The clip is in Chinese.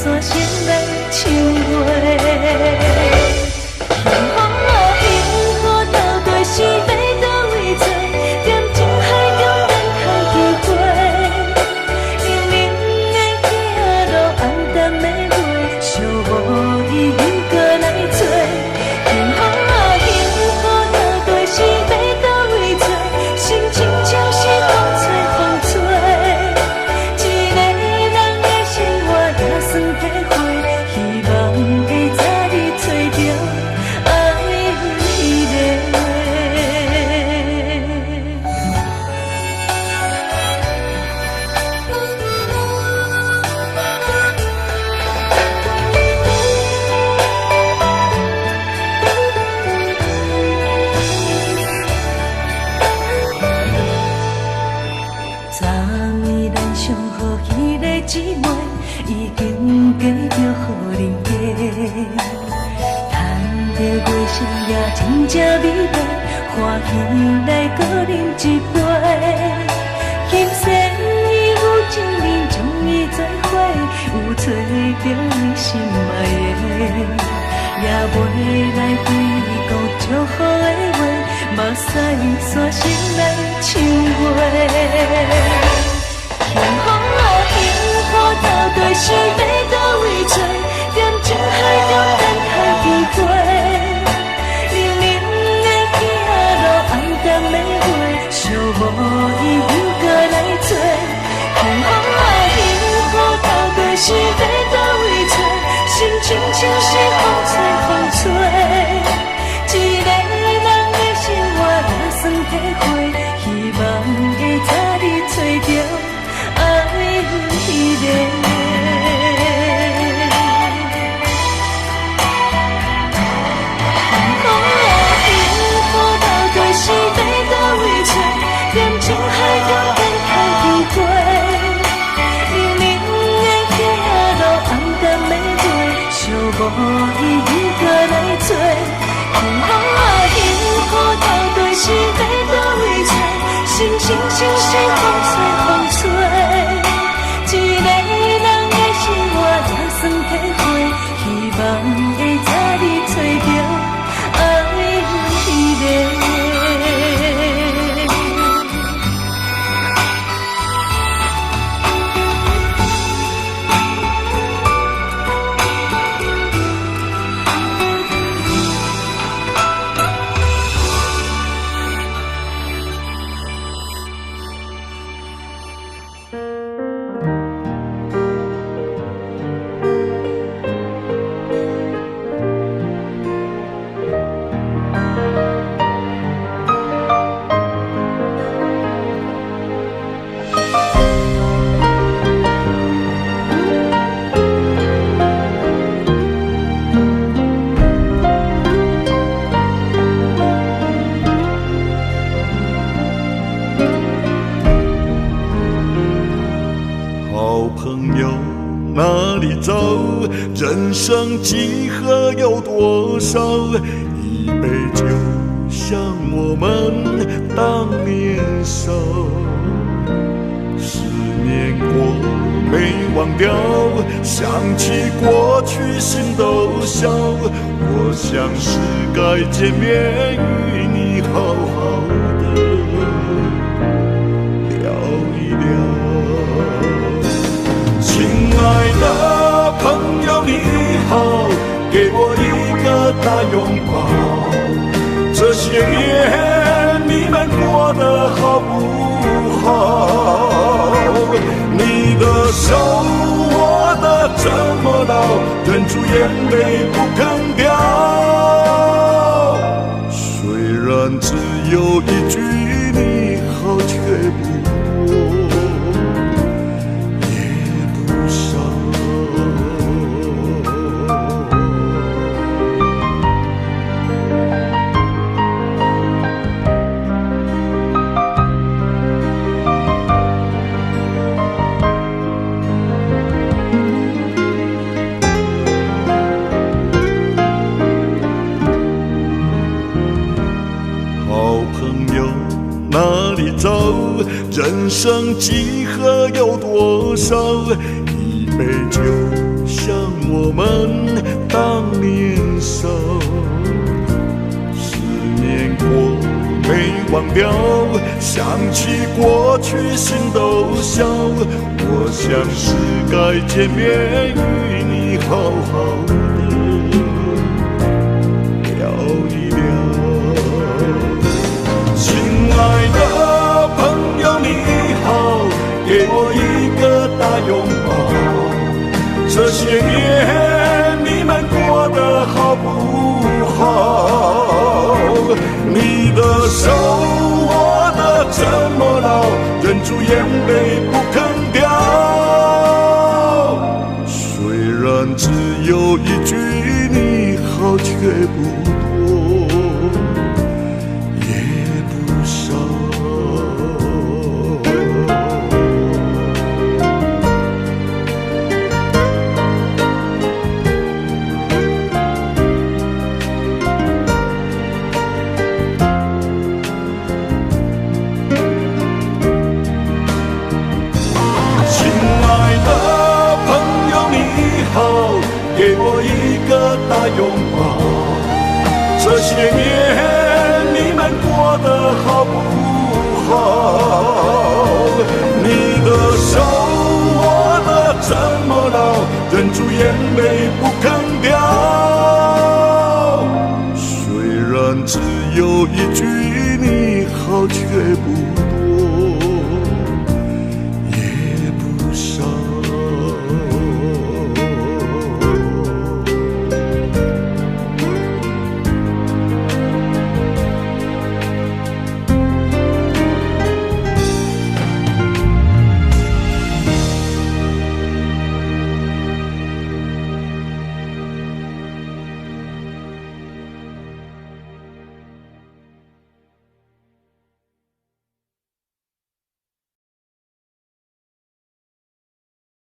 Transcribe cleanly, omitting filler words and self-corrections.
山先来唱话。幸福啊幸福，到底是要倒位找？点情海中等待机会。冷冷的行路，暗淡的月，寂无意义搁来做。幸福啊幸福，到底是要倒位找？心情像是风吹风吹。一个人的生活也算体会，希望会早日找到爱你的。昨暝咱上好彼个姊妹，已经嫁着好人家。趁着月色也真正美丽，欢喜来搁饮一杯。今生已有情人将伊做伙，有找着你心爱的，也袂来对你讲祝福的话，目屎山先来唱话。幸福啊幸福，到底是要倒位找？点情海中等待机会。冷冷的行路，暗淡的月，寂无意义搁来做。幸福啊幸福，到底是要倒位找？心情像是风吹风吹。一个人的生活也算体会，希望会早日找到爱你的。幸福到底是要倒位找？点情海中等待机会。冷冷的行路，暗淡的月，寂无意义搁来做。幸福啊幸福，到底是要倒位找？心情像是风吹风吹。一个人的生活也算体会，希望会早日找到爱你的。人生几何有多少？一杯酒，像我们当年少。10年过没忘掉，想起过去心都笑。我想是该见面与你好好的聊一聊。亲爱的朋友你好，给我一个大拥抱。这些年你们过得好不好？你的手握得这么牢，忍住眼泪不肯掉。虽然只有一句你好，却不人生几何有多少？一杯酒，像忘掉，想起过去心都笑。我想是该见面与你好好的聊一聊。亲爱的朋友你好，给我一个大拥抱。这些年你们过得好不好？你的手握得这么牢，忍住眼泪不肯掉。虽然只有一句你好，却不多也不少。给我一个大拥抱，这些年你们过得好不好？你的手